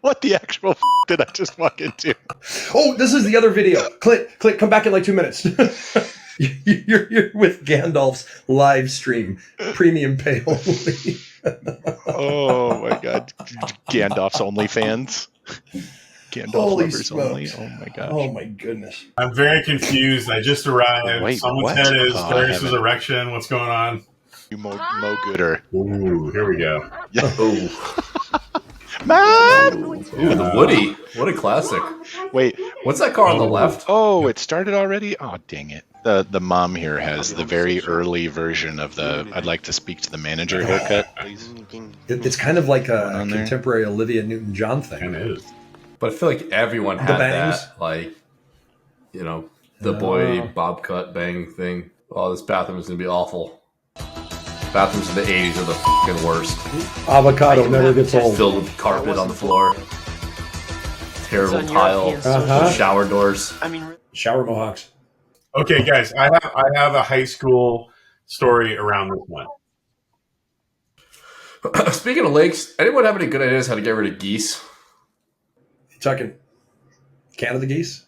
What the actual did I just walk into? Oh, this is the other video. Clint, come back in like 2 minutes. You're with Gandalf's live stream, premium pay only. Oh my God, Gandalf's OnlyFans. Gandalf Holy lovers smokes. only. Oh my gosh. Oh my goodness. I'm very confused. I just arrived. Wait, Someone's what? head is Oh, Ferris's erection. What's going on? You Mo Gooder. Ooh, here we go. Yeah. Man! Ooh, The Woody. What a classic. Wait. What's that car on the left? Oh, it started already? Oh, dang it. The mom here has the very early version of the I'd like to speak to the manager haircut, please. It's kind of like a contemporary Olivia Newton-John thing. It is. But I feel like everyone had that, like, you know, the boy bob cut bang thing. Oh, this bathroom is going to be awful. Bathrooms in the 80s are the fucking worst. Avocado never gets old. Filled with carpet on the floor. Terrible tile. Shower doors. Shower mohawks. Okay, guys, I have a high school story around this one. Speaking of lakes, anyone have any good ideas how to get rid of geese? You talking Canada geese?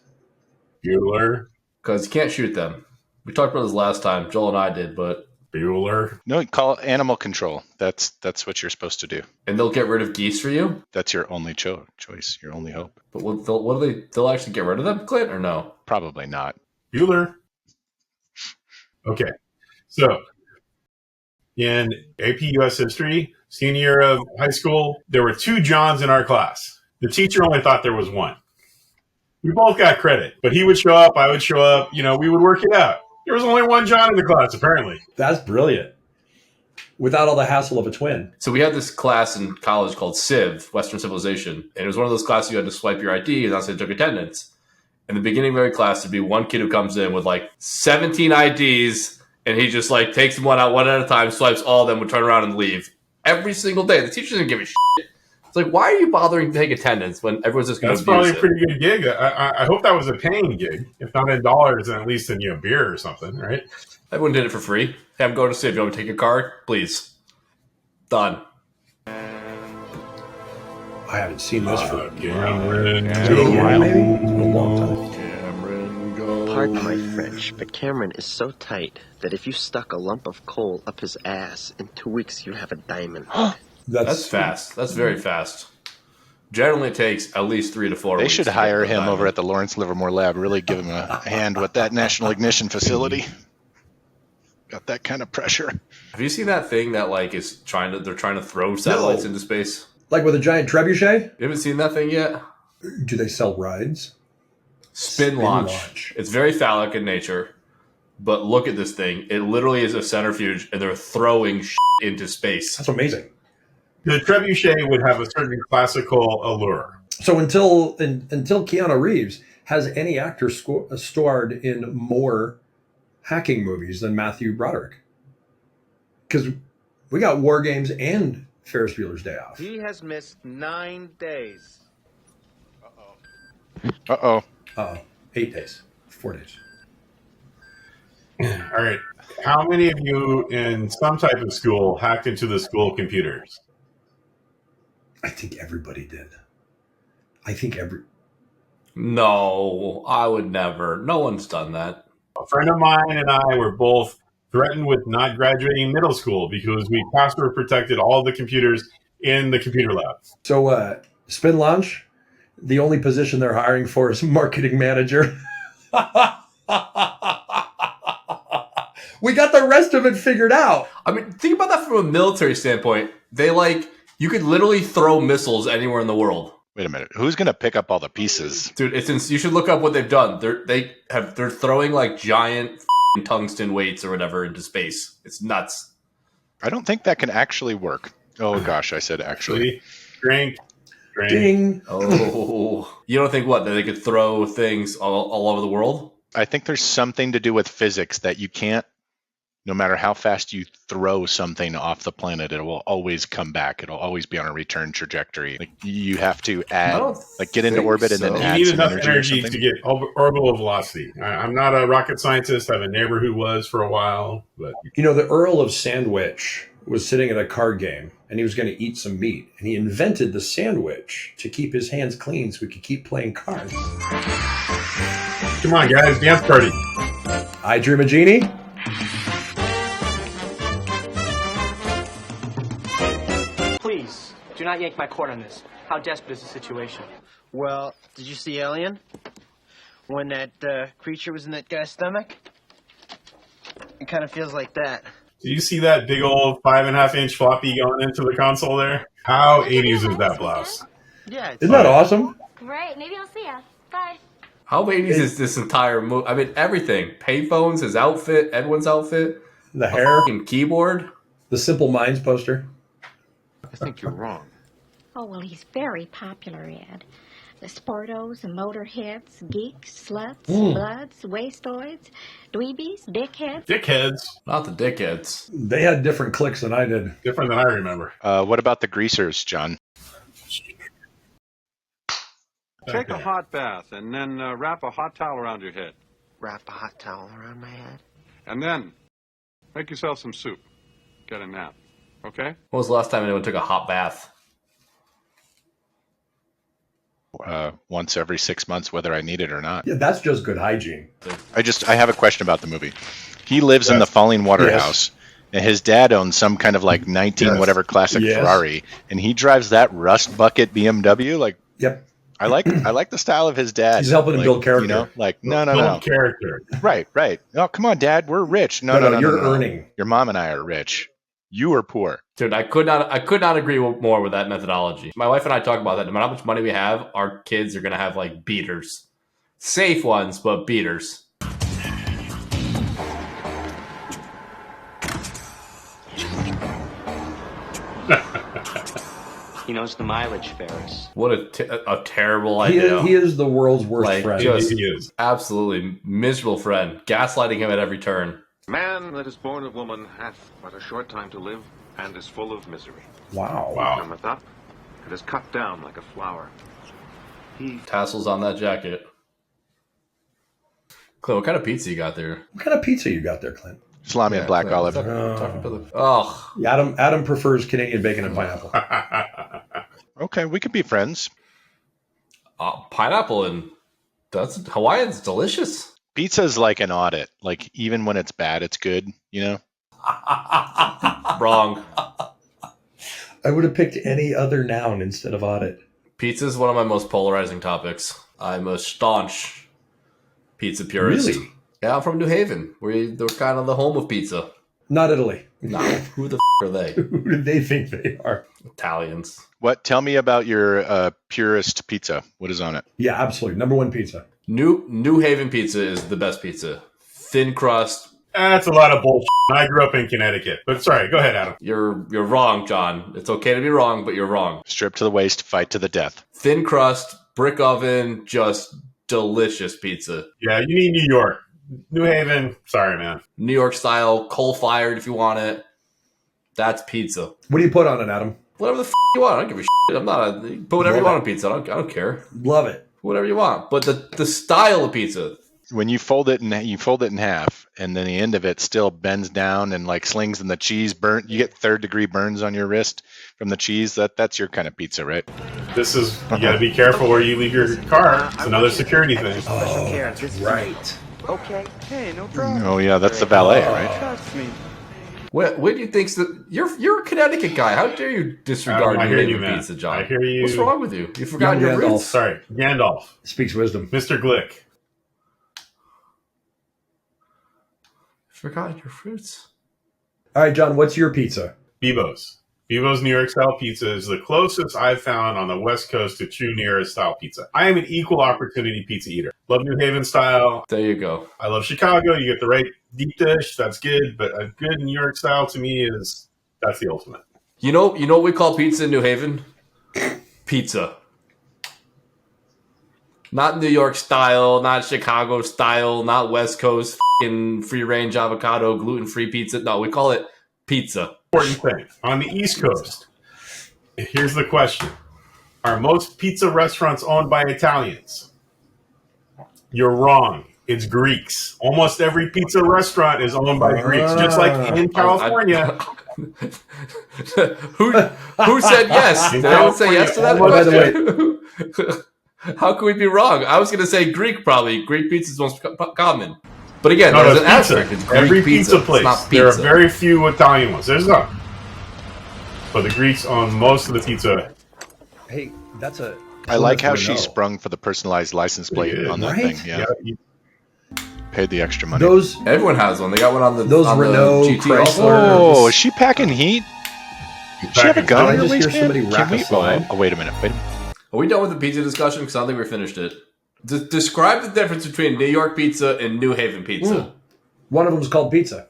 Bueller. Because you can't shoot them. We talked about this last time. Joel and I did, but... Bueller. No, call it animal control. That's what you're supposed to do. And they'll get rid of geese for you? That's your only choice, your only hope. But what do they... They'll actually get rid of them, Clint, or no? Probably not. Bueller. Okay, so in AP US History, senior year of high school, there were 2 Johns in our class. The teacher only thought there was 1. We both got credit, but he would show up, I would show up, you know, we would work it out. There was only 1 John in the class, apparently. That's brilliant. Without all the hassle of a twin. So we had this class in college called Civ, Western Civilization, and it was one of those classes you had to swipe your ID, and that's how you took attendance. In the beginning of every class, there'd be one kid who comes in with like 17 IDs, and he just like takes them one out one at a time, swipes all of them, would turn around and leave. Every single day. The teacher didn't give a shit. It's like, why are you bothering to take attendance when everyone's just going to abuse it? That's probably a pretty good gig. I hope that was a paying gig. If not in dollars, then at least in beer or something, right? Everyone did it for free. Hey, I'm going to Civ. You want me to take your card? Please. Done. I haven't seen this for Cameron. a long time. Cameron, go. Pardon my French, but Cameron is so tight that if you stuck a lump of coal up his ass, in 2 weeks you have a diamond. That's fast. That's very fast. Generally it takes at least 3 to 4 weeks. They should hire him over at the Lawrence Livermore Lab. Really give him a hand with that National Ignition facility. Got that kind of pressure. Have you seen that thing that like is they're trying to throw satellites into space? Like with a giant trebuchet? You haven't seen that thing yet? Do they sell rides? Spin launch. It's very phallic in nature, but look at this thing. It literally is a centrifuge, and they're throwing into space. That's amazing. The trebuchet would have a certain classical allure. So until Keanu Reeves, has any actor starred in more hacking movies than Matthew Broderick? Because we got War Games and Ferris Bueller's Day Off. He has missed 9 days. Uh-oh. 8 days. 4 days. All right. How many of you in some type of school hacked into the school computers? I think everybody did. No, I would never. No one's done that. A friend of mine and I were both threatened with not graduating middle school because we password protected all the computers in the computer lab. So Spin Launch, the only position they're hiring for is marketing manager. We got the rest of it figured out. I mean, think about that from a military standpoint. You could literally throw missiles anywhere in the world. Wait a minute. Who's going to pick up all the pieces? Dude, you should look up what they've done. They're throwing like giant tungsten weights or whatever into space. It's nuts. I don't think that can actually work. Oh gosh, I said actually. Drink. Ding. Oh, you don't think that they could throw things all over the world? I think there's something to do with physics that you can't. No matter how fast you throw something off the planet, it will always come back. It'll always be on a return trajectory. Like you have to get into orbit and then add you need some enough energy to get orbital velocity. I'm not a rocket scientist. I have a neighbor who was for a while, but the Earl of Sandwich was sitting at a card game and he was going to eat some meat. And he invented the sandwich to keep his hands clean so he could keep playing cards. Come on, guys, dance party. I Dream a Genie. Please, do not yank my cord on this. How desperate is the situation? Well, did you see Alien? When that creature was in that guy's stomach? It kind of feels like that. Do you see that big old 5.5-inch floppy going into the console there? How 80s is that blouse? Yeah. Isn't that awesome? Great. Maybe I'll see ya. Bye. How 80s is this entire movie? I mean, everything. Payphones, his outfit, Edwin's outfit, The hair, fucking keyboard. the Simple Minds poster. I think you're wrong. Oh, well, he's very popular, Ed. The sportos, the motorheads, geeks, sluts, bloods, wastoids, dweebies, dickheads. Dickheads. Not the dickheads. They had different clicks than I did. Different than I remember. What about the greasers, John? Take a hot bath and then wrap a hot towel around your head. Wrap a hot towel around my head. And then make yourself some soup. Get a nap. Okay? When was the last time anyone took a hot bath? Once every 6 months, whether I need it or not. Yeah, that's just good hygiene. I have a question about the movie. He lives in the Falling Water Yes. house, and his dad owns some kind of like 19 whatever classic Yes. Ferrari, and he drives that rust bucket BMW. Like, Yep. I like the style of his dad. He's helping him Like, build character. You know, like no. Build character. Right. Oh, come on, Dad, we're rich. No, You're earning. Your mom and I are rich. You are poor. Dude, I could not agree more with that methodology. My wife and I talk about that. No matter how much money we have, our kids are going to have like beaters. Safe ones, but beaters. He knows the mileage, Ferris. What a terrible He idea. is the world's worst Like, friend. just He is. absolutely miserable friend. Gaslighting him at every turn. Man that is born of woman hath but a short time to live, and is full of misery. Wow. Cometh up, and is cut down like a flower. Tassels on that jacket. Clint, what kind of pizza you got there? What kind of pizza you got there, Clint? Salami and black Clint, olive. talk about the- Oh, Adam prefers Canadian bacon and pineapple. Okay, we could be friends. pineapple and that's Hawaiian's delicious. Pizza's like an audit. Like even when it's bad, it's good. You know. Wrong. I would have picked any other noun instead of audit. Pizza is one of my most polarizing topics. I'm a staunch pizza purist. Really? Yeah, I'm from New Haven. We're kind of the home of pizza. Not Italy. No, who the are they? Who do they think they are? Italians. What? Tell me about your purist pizza. What is on it? Yeah, absolutely. Number one pizza. New Haven pizza is the best pizza. Thin crust. That's a lot of bullshit. I grew up in Connecticut. But sorry, go ahead, Adam. You're wrong, John. It's okay to be wrong, but you're wrong. Stripped to the waist, fight to the death. Thin crust, brick oven, just delicious pizza. Yeah, you need New York. New Haven, sorry, man. New York style, coal fired if you want it. That's pizza. What do you put on it, Adam? Whatever the you want. I don't give a shit. I'm not a, put whatever you want on pizza. I don't care. Love it. Whatever you want. But the style of pizza. When you fold it in half, and then the end of it still bends down and like slings, and the cheese burnt. You get third-degree burns on your wrist from the cheese. That's your kind of pizza, right? This is, you gotta be careful where you leave your car. It's another security thing. Oh, right. Okay. Hey, no problem. Oh yeah, that's the valet, right? Trust me. What do you think? You're a Connecticut guy. How dare you disregard I New hear Haven you, man. pizza, John? I hear you. What's wrong with you? You forgot your Gandalf. roots. Sorry, Gandalf. Speaks wisdom. Mr. Glick. Forgot your fruits. All right, John, what's your pizza? Bebo's. Bebo's New York style pizza is the closest I've found on the West Coast to true New York style pizza. I am an equal opportunity pizza eater. Love New Haven style. There you go. I love Chicago. You get the right deep dish. That's good. But a good New York style to me that's the ultimate. You know what we call pizza in New Haven? Pizza. Not New York style, not Chicago style, not West Coast free range avocado, gluten free pizza. No, we call it pizza. Important thing. On the East Coast, here's the question. Are most pizza restaurants owned by Italians? You're wrong. It's Greeks. Almost every pizza restaurant is owned by Greeks. Just like in California, Who said yes? Did anyone say yes to that By the question? How can we be wrong? I was going to say Greek, probably. Greek pizza is most common. But again, No, there's it's an pizza. asterisk. It's Greek Every pizza place. It's not There are pizza. very few Italian ones. There's none. But the Greeks own most of the pizza. Hey, that's a. I like how to she know. sprung for the personalized license plate Pretty good, on that right? thing. Yeah. Paid the extra money. Those Everyone has one. They got one on the Those on Renault, the GT. Chrysler. Oh, is she packing heat? Does she have a gun Did in I her just hear waistband? somebody rack a slide? Oh, wait a minute. Are we done with the pizza discussion? Because I don't think we finished it. Describe the difference between New York pizza and New Haven pizza. One of them is called pizza,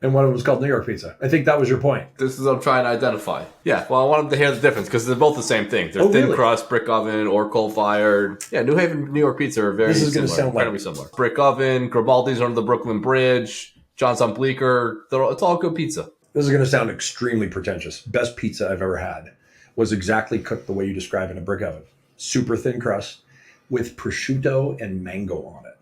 and one of them is called New York pizza. I think that was your point. This is what I'm trying to identify. Yeah, well, I wanted to hear the difference because they're both the same thing. They're Oh, thin really? crust, brick oven, or coal fired. Yeah, New Haven, New York pizza are very This is similar. gonna sound like- incredibly similar. Brick oven, Grimaldi's under the Brooklyn Bridge, John's on Bleecker. It's all good pizza. This is going to sound extremely pretentious. Best pizza I've ever had was exactly cooked the way you describe in a brick oven. Super thin crust with prosciutto and mango on it.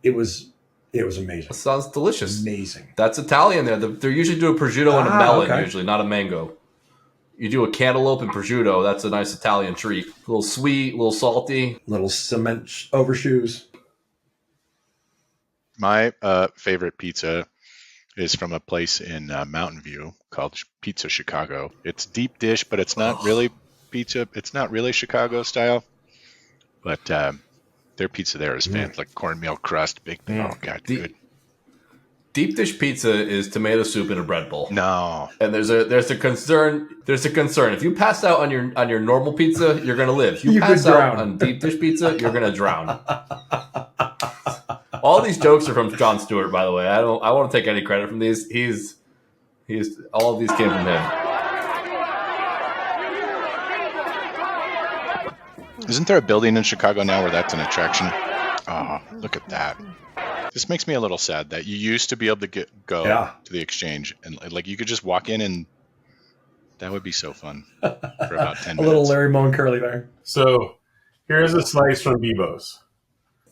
It was amazing. That sounds delicious. Amazing. That's Italian there. They're usually do a prosciutto and a melon, okay. usually, not a mango. You do a cantaloupe and prosciutto. That's a nice Italian treat. A little sweet, a little salty. Little cement overshoes. My favorite pizza is from a place in Mountain View called Pizza Chicago. It's deep dish, but it's not really pizza. It's not really Chicago style. But their pizza there is fantastic. Like cornmeal crust, big. Oh god, good. Deep dish pizza is tomato soup in a bread bowl. No. And there's a concern. There's a concern. If you pass out on your normal pizza, you're gonna live. If you pass out on deep dish pizza, you're gonna drown. All these jokes are from Jon Stewart, by the way. I won't take any credit from these. He's all of these came from him. Isn't there a building in Chicago now where that's an attraction? Oh, look at that. This makes me a little sad that you used to be able to go to the exchange and like you could just walk in and that would be so fun for about 10 minutes. A little Larry Moe and Curly there. So here's a slice from Bebo's.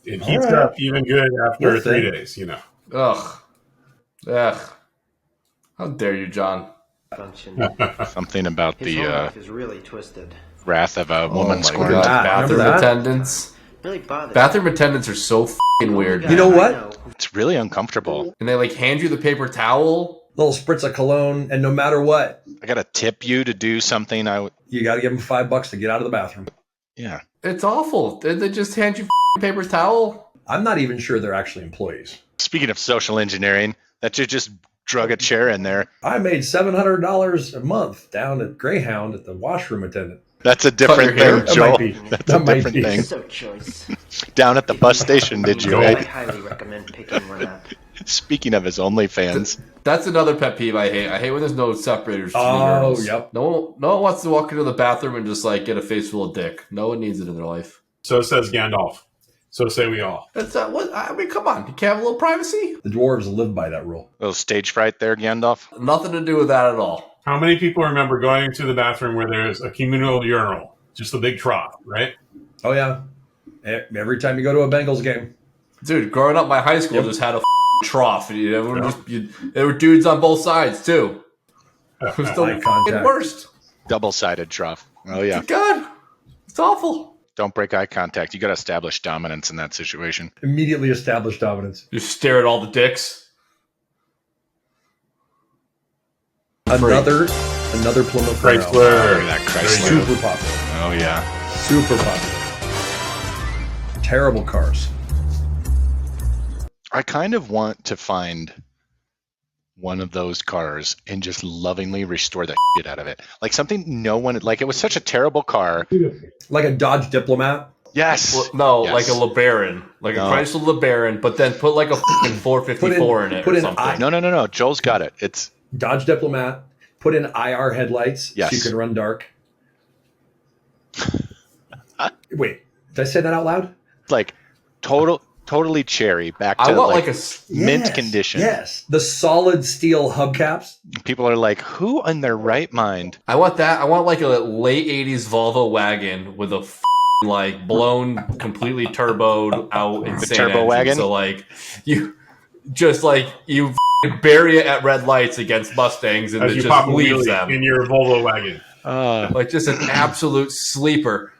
It heats up even good after 3 days, you know. Ugh. How dare you, John? Something about His home the life is really twisted. wrath of a woman scorned. Bathroom attendants. Really bothered. Bathroom attendants are so f***ing weird. You know what? It's really uncomfortable. And they like hand you the paper towel. Little spritz of cologne, and no matter what, I gotta tip you to do something. you got to give them $5 to get out of the bathroom. Yeah. It's awful. They just hand you f***ing paper towel. I'm not even sure they're actually employees. Speaking of social engineering, that you just drug a chair in there. I made $700 a month down at Greyhound at the washroom attendant. That's a different thing, That Joel. might be. That's That a might different be. thing. So choice. Down at the bus station, did you? I Right? highly recommend picking one up. Speaking of his OnlyFans, That's another pet peeve I hate. I hate when there's no separators between Oh, urinals. yep. No one wants to walk into the bathroom and just like get a face full of dick. No one needs it in their life. So says Gandalf. So say we all. That's what I mean. Come on, you can't have a little privacy. The dwarves live by that rule. little stage fright there, Gandalf. Nothing to do with that at all. How many people remember going to the bathroom where there's a communal urinal? Just a big trough, right? Oh, yeah. Every time you go to a Bengals game. Dude, growing up, my high school just had a trough. There were dudes on both sides too. It was the Eye contact. worst. Double-sided trough. Oh yeah. God, it's awful. Don't break eye contact. You got to establish dominance in that situation. Immediately established dominance. You stare at all the dicks. Another Plymouth Chrysler. Oh, that Chrysler. Super popular. Oh yeah. Super popular. Terrible cars. I kind of want to find one of those cars and just lovingly restore the shit out of it. Like something no one, like it was such a terrible car. Like a Dodge Diplomat. Yes. Well, no, Yes. like a LeBaron, like No. a Chrysler LeBaron, but then put like a fucking 454 in it put or in something. No. Joel's got it. It's Dodge Diplomat. Put in IR headlights Yes. so you can run dark. Wait, did I say that out loud? like totally cherry. Back to I want like like a mint Yes, condition. Yes. The solid steel hubcaps. People are like, who in their right mind? I want that. I want like a late 80s Volvo wagon with a like blown, completely turboed out insane turbo engine. wagon? So like just like you bury it at red lights against Mustangs and As it you just pop a leaves wheelie them. in your Volvo wagon. Like just an absolute sleeper.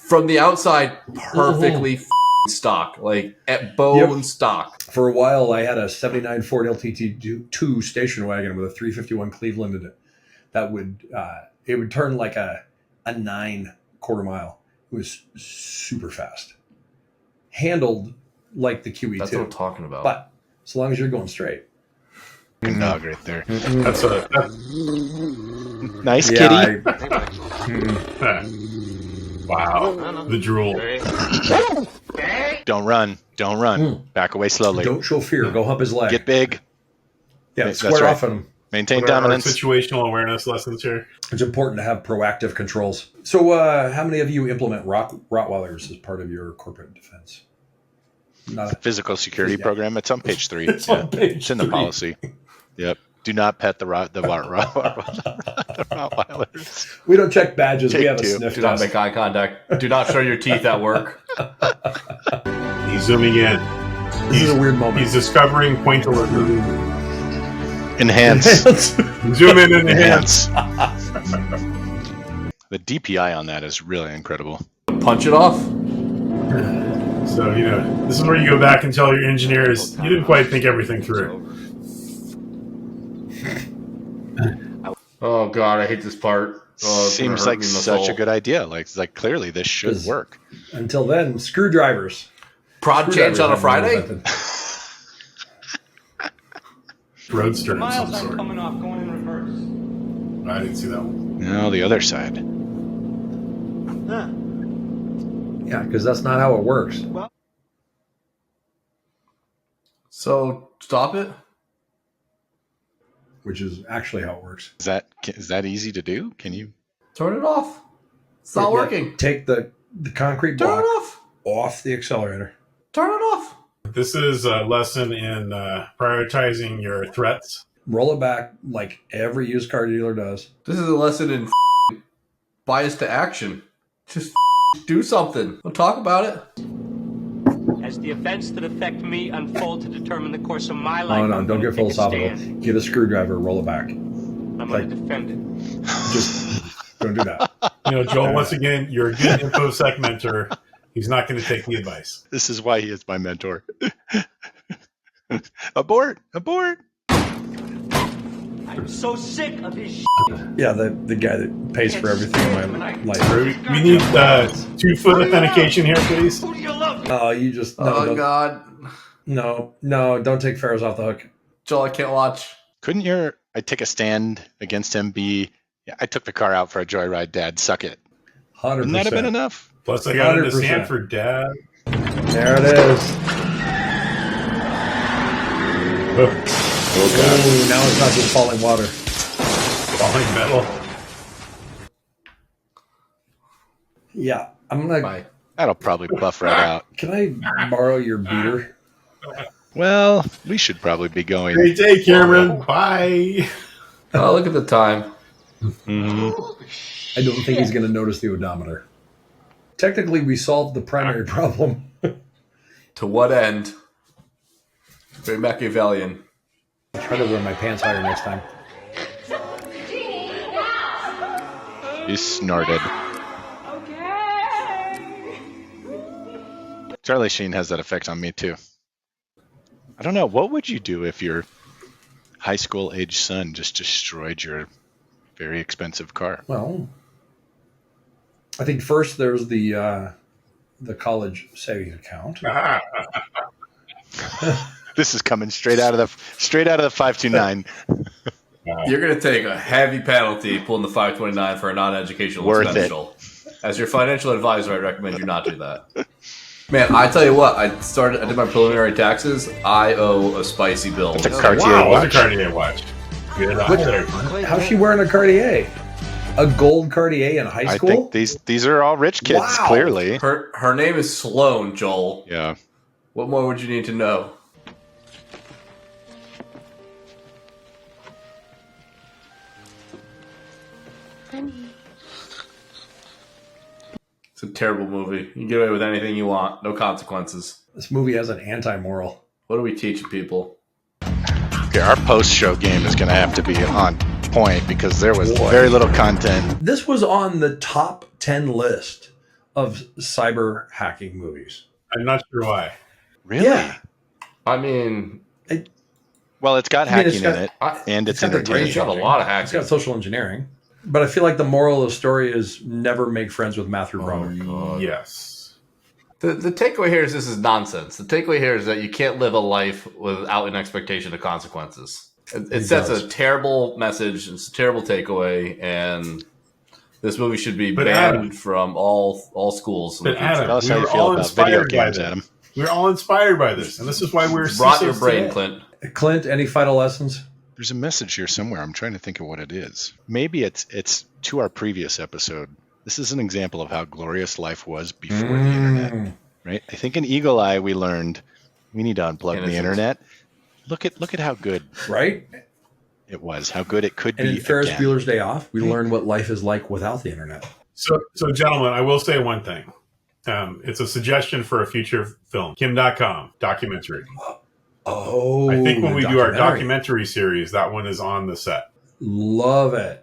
From the outside, perfectly stock. Like at bone stock. For a while, I had a 79 Ford LTT2 station wagon with a 351 Cleveland in it. That would, it would turn like a 9 quarter mile. It was super fast. Handled like the QE2. That's what I'm talking about. But as long as you're going straight. Dog right there. That's Nice kitty. Wow. The drool. Don't run. Don't run. Back away slowly. Don't show fear. Go hump his leg. Get big. Yeah, That's square right. off him. Maintain What are our dominance. situational awareness lessons here. It's important to have proactive controls. So how many of you implement Rottweilers as part of your corporate defense? Not a Physical security program. It's on page 3. It's on page It's in the 3. policy. Yep. Do not pet the Rottweilers. We don't check badges. We Take have a 2. sniff Do not test. make eye contact. Do not show your teeth at work. He's zooming in. This is a weird moment. He's discovering pointillism. Enhance. Zoom in and enhance. The DPI on that is really incredible. Punch it off. So, this is where you go back and tell your engineers, you didn't quite think everything through. Oh God, I hate this part. Oh, it's Seems gonna hurt like me in the such soul. a good idea. Like clearly this should 'Cause work. Until then, screwdrivers. Prod change on a Friday? Roadster of some Miles sort. coming off, going in reverse. I didn't see that one. No, the other side. Yeah, because that's not how it works. So stop it. Which is actually how it works. Is that easy to do? Can you? Turn it off. It's not Yeah, working. Take the concrete Turn block it off the accelerator. Turn it off. This is a lesson in prioritizing your threats. Roll it back like every used car dealer does. This is a lesson in bias to action. Just do something. Don't talk about it. As the events that affect me unfold to determine the course of my life, Oh no, I'm don't gonna get take a philosophical. stand. Get a screwdriver, roll it back. I'm going to defend it. Just don't do that. Joel, once again, you're a good InfoSec mentor. He's not going to take the advice. This is why he is my mentor. Abort! Abort! I'm so sick of this shit. Yeah, the guy that pays for everything in my life. We need 2-foot authentication here, please. Who do you love? Oh, you just Oh God, no, don't take Ferris off the hook. Joel, I can't watch. Couldn't I take a stand against him be, yeah, I took the car out for a joyride, Dad, suck it. 100%. Wouldn't that have been enough? Plus, I got him to 100%. stand for Dad. There it is. Oh, Oh, now it's not just falling water. falling metal. Yeah, I'm gonna. Bye. That'll probably buff right out. Can I borrow your beater? Well, we should probably be going. Great day, Cameron. Bye. Oh, look at the time. Mhm. I don't think he's going to notice the odometer. Technically, we solved the primary problem. To what end? Very Machiavellian. Try to wear my pants higher next time. He snorted. Charlie Sheen has that effect on me too. I don't know. What would you do if your high school age son just destroyed your very expensive car? Well, I think first there's the college savings account. This is coming straight out of the 529. You're going to take a heavy penalty pulling the 529 for a non-educational Worth expenditure. As your financial advisor, I recommend you not do that. Man, I tell you what, I did my preliminary taxes. I owe a spicy bill. It's a Cartier Wow, watch. what's a Cartier watch? Good eye there. How's she wearing a Cartier? A gold Cartier in high I school? think these are all rich kids, Wow. clearly. Her name is Sloane, Joel. Yeah. What more would you need to know? It's a terrible movie. You can get away with anything you want. No consequences. This movie has an anti-moral. What are we teaching people? Okay, our post-show game is going to have to be on point because there was very little content. This was on the top 10 list of cyber hacking movies. I'm not sure why. Really? Yeah. I mean, well, it's got hacking in it, and it's got the entertaining. It's got a lot of hacking. It's got social engineering. But I feel like the moral of the story is never make friends with Matthew Broderick. Yes. The takeaway here is this is nonsense. The takeaway here is that you can't live a life without an expectation of consequences. It sets a terrible message. It's a terrible takeaway, and this movie should be banned from all schools. But Adam, tell us how you feel about video games, Adam. We're all inspired by this, and this is why we're rot CISOs your brain, today. Clint. Clint, any final lessons? There's a message here somewhere. I'm trying to think of what it is. Maybe it's to our previous episode. This is an example of how glorious life was before the internet. Right? I think in Eagle Eye we learned we need to unplug the internet. Look at how good it was, how good it could be. And in Ferris again. Bueller's Day Off, we learned what life is like without the internet. So gentlemen, I will say one thing. It's a suggestion for a future film. Kim.com documentary. Oh, I think when we do our documentary series, that one is on the set. Love it.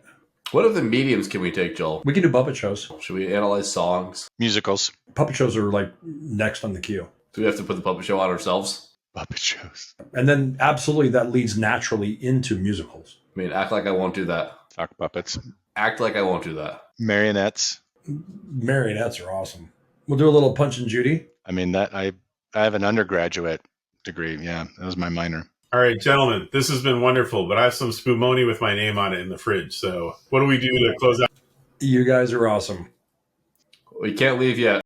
What other mediums can we take, Joel? We can do puppet shows. Should we analyze songs? Musicals. Puppet shows are like next on the queue. Do we have to put the puppet show on ourselves? Puppet shows. And then absolutely that leads naturally into musicals. I mean, act like I won't do that. Sock puppets. Act like I won't do that. Marionettes. Marionettes are awesome. We'll do a little Punch and Judy. I mean, that I have an undergraduate degree. Yeah, that was my minor. All right, gentlemen, this has been wonderful, but I have some spumoni with my name on it in the fridge. So what do we do to close out? You guys are awesome. We can't leave yet.